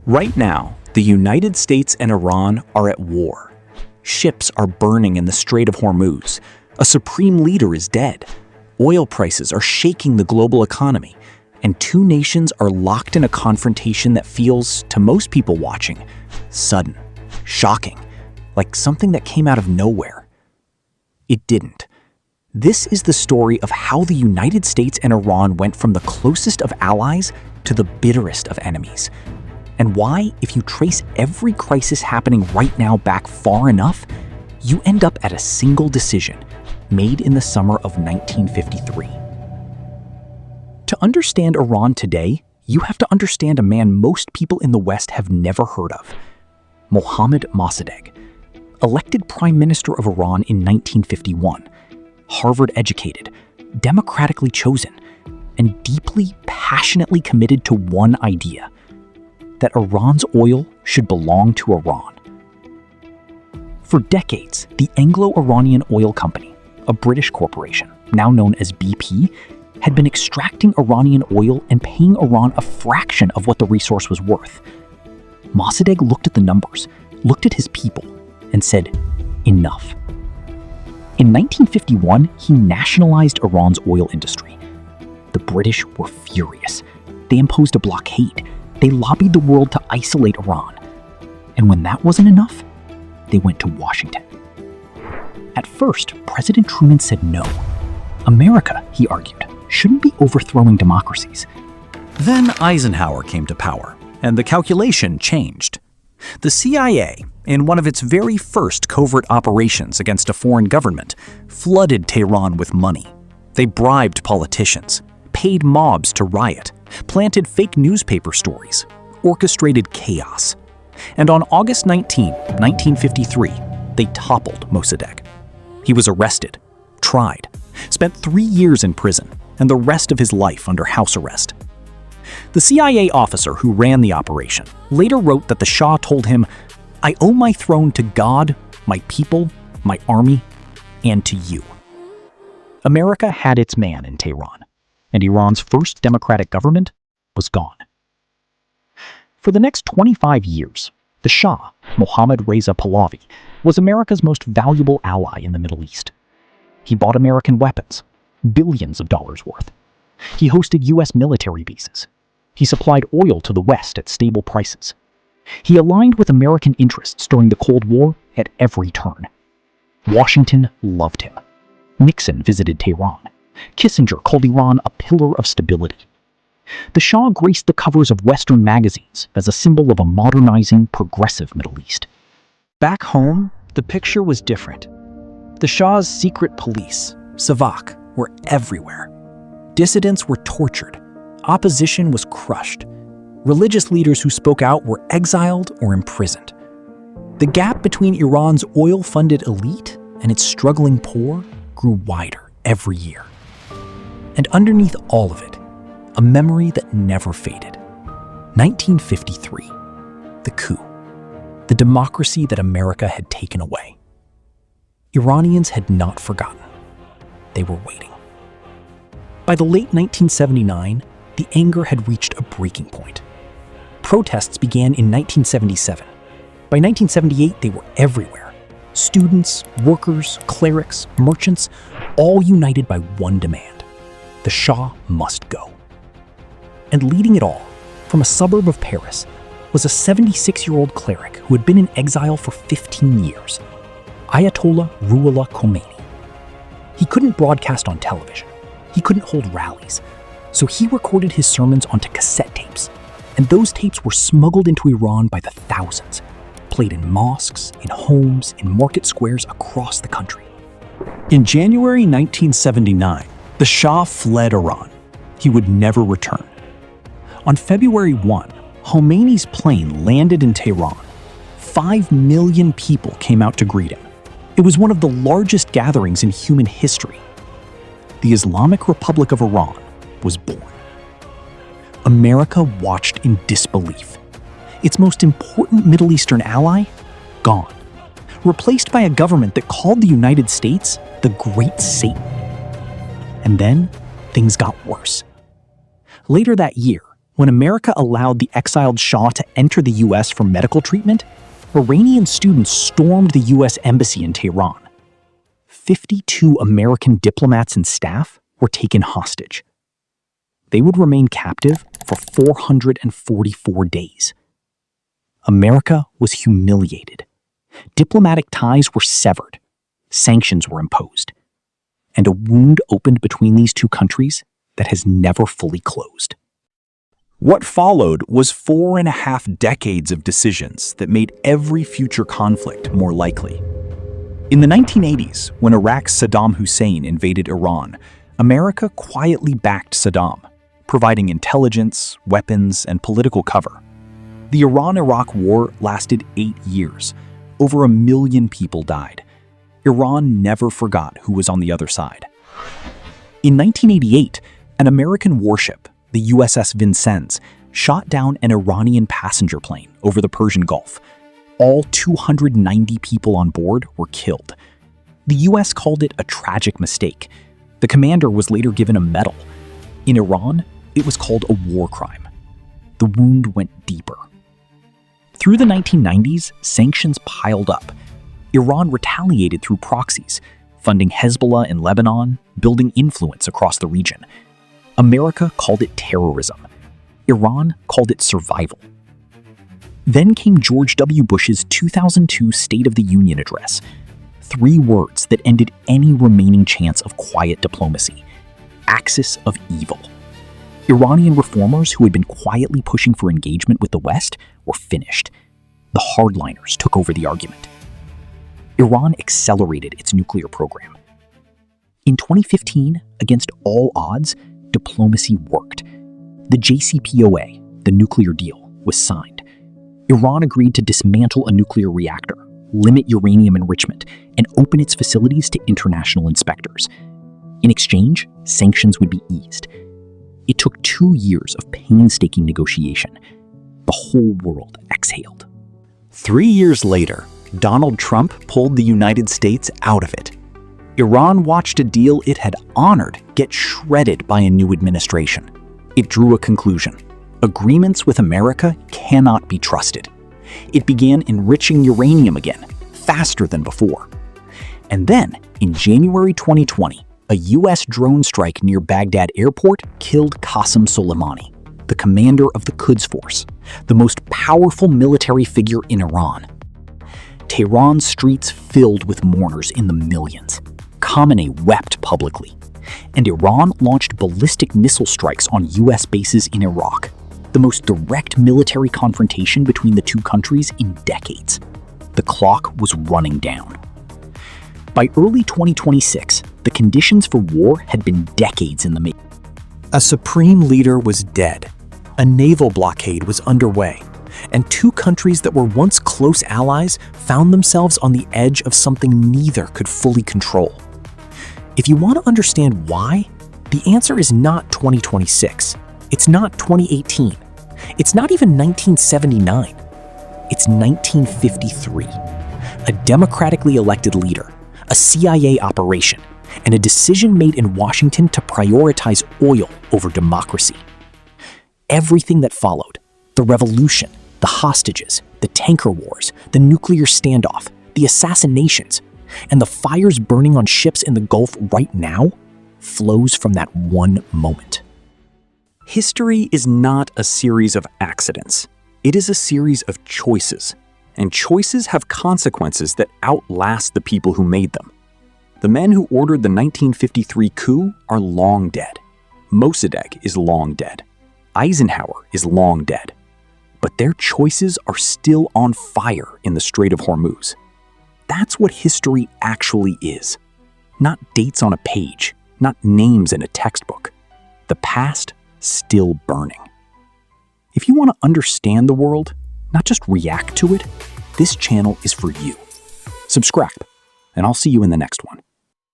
Right now, the United States and Iran are at war. Ships are burning in the Strait of Hormuz. A supreme leader is dead. Oil prices are shaking the global economy. And two nations are locked in a confrontation that feels, to most people watching, sudden, shocking, like something that came out of nowhere. It didn't. This is the story of how the United States and Iran went from the closest of allies to the bitterest of enemies. And why, if you trace every crisis happening right now back far enough, you end up at a single decision made in the summer of 1953. To understand Iran today, you have to understand a man most people in the West have never heard of, Mohammad Mossadegh. Elected Prime Minister of Iran in 1951, Harvard-educated, democratically chosen, and deeply, passionately committed to one idea: that Iran's oil should belong to Iran. For decades, the Anglo-Iranian Oil Company, a British corporation, now known as BP, had been extracting Iranian oil and paying Iran a fraction of what the resource was worth. Mossadegh looked at the numbers, looked at his people, and said, enough. In 1951, he nationalized Iran's oil industry. The British were furious. They imposed a blockade. They lobbied the world to isolate Iran. And when that wasn't enough, they went to Washington. At first, President Truman said no. America, he argued, shouldn't be overthrowing democracies. Then Eisenhower came to power, and the calculation changed. The CIA, in one of its very first covert operations against a foreign government, flooded Tehran with money. They bribed politicians, paid mobs to riot, planted fake newspaper stories, orchestrated chaos. And on August 19, 1953, they toppled Mossadegh. He was arrested, tried, spent 3 years in prison, and the rest of his life under house arrest. The CIA officer who ran the operation later wrote that the Shah told him, "I owe my throne to God, my people, my army, and to you." America had its man in Tehran, and Iran's first democratic government was gone. For the next 25 years, the Shah, Mohammad Reza Pahlavi, was America's most valuable ally in the Middle East. He bought American weapons, billions of dollars worth. He hosted U.S. military bases. He supplied oil to the West at stable prices. He aligned with American interests during the Cold War at every turn. Washington loved him. Nixon visited Tehran. Kissinger called Iran a pillar of stability. The Shah graced the covers of Western magazines as a symbol of a modernizing, progressive Middle East. Back home, the picture was different. The Shah's secret police, Savak, were everywhere. Dissidents were tortured. Opposition was crushed. Religious leaders who spoke out were exiled or imprisoned. The gap between Iran's oil-funded elite and its struggling poor grew wider every year. And underneath all of it, a memory that never faded. 1953, the coup, the democracy that America had taken away. Iranians had not forgotten. They were waiting. By the late 1979, the anger had reached a breaking point. Protests began in 1977. By 1978, they were everywhere. Students, workers, clerics, merchants, all united by one demand: the Shah must go. And leading it all, from a suburb of Paris, was a 76-year-old cleric who had been in exile for 15 years, Ayatollah Ruhollah Khomeini. He couldn't broadcast on television. He couldn't hold rallies. So he recorded his sermons onto cassette tapes, and those tapes were smuggled into Iran by the thousands, played in mosques, in homes, in market squares across the country. In January 1979, the Shah fled Iran. He would never return. On February 1, Khomeini's plane landed in Tehran. 5 million people came out to greet him. It was one of the largest gatherings in human history. The Islamic Republic of Iran was born. America watched in disbelief. Its most important Middle Eastern ally, gone. Replaced by a government that called the United States the Great Satan. And then, things got worse. Later that year, When America allowed the exiled Shah to enter the US for medical treatment, Iranian students stormed the US embassy in Tehran. 52 American diplomats and staff were taken hostage. They would remain captive for 444 days. America was humiliated. Diplomatic ties were severed. Sanctions were imposed. And a wound opened between these two countries that has never fully closed. What followed was 4.5 decades of decisions that made every future conflict more likely. In the 1980s, when Iraq's Saddam Hussein invaded Iran, America quietly backed Saddam, providing intelligence, weapons, and political cover. The Iran-Iraq War lasted 8 years. Over 1 million people died. Iran never forgot who was on the other side. In 1988, an American warship, the USS Vincennes, shot down an Iranian passenger plane over the Persian Gulf. All 290 people on board were killed. The US called it a tragic mistake. The commander was later given a medal. In Iran, it was called a war crime. The wound went deeper. Through the 1990s, sanctions piled up. Iran retaliated through proxies, funding Hezbollah in Lebanon, building influence across the region. America called it terrorism. Iran called it survival. Then came George W. Bush's 2002 State of the Union address. 3 words that ended any remaining chance of quiet diplomacy: axis of evil. Iranian reformers who had been quietly pushing for engagement with the West were finished. The hardliners took over the argument. Iran accelerated its nuclear program. In 2015, against all odds, diplomacy worked. The JCPOA, the nuclear deal, was signed. Iran agreed to dismantle a nuclear reactor, limit uranium enrichment, and open its facilities to international inspectors. In exchange, sanctions would be eased. It took 2 years of painstaking negotiation. The whole world exhaled. 3 years later, Donald Trump pulled the United States out of it. Iran watched a deal it had honored get shredded by a new administration. It drew a conclusion. Agreements with America cannot be trusted. It began enriching uranium again, faster than before. And then, in January 2020, a US drone strike near Baghdad airport killed Qasem Soleimani, the commander of the Quds Force, the most powerful military figure in Iran. Tehran's streets filled with mourners in the millions. Khamenei wept publicly. And Iran launched ballistic missile strikes on US bases in Iraq, the most direct military confrontation between the two countries in decades. The clock was running down. By early 2026, the conditions for war had been decades in the making. A supreme leader was dead. A naval blockade was underway. And 2 countries that were once close allies found themselves on the edge of something neither could fully control. If you want to understand why, the answer is not 2026. It's not 2018. It's not even 1979. It's 1953. A democratically elected leader, a CIA operation, and a decision made in Washington to prioritize oil over democracy. Everything that followed, the revolution, the hostages, the tanker wars, the nuclear standoff, the assassinations, and the fires burning on ships in the Gulf right now, flows from that one moment. History is not a series of accidents. It is a series of choices, and choices have consequences that outlast the people who made them. The men who ordered the 1953 coup are long dead. Mossadegh is long dead. Eisenhower is long dead. But their choices are still on fire in the Strait of Hormuz. That's what history actually is. Not dates on a page, not names in a textbook. The past still burning. If you want to understand the world, not just react to it, this channel is for you. Subscribe, and I'll see you in the next one.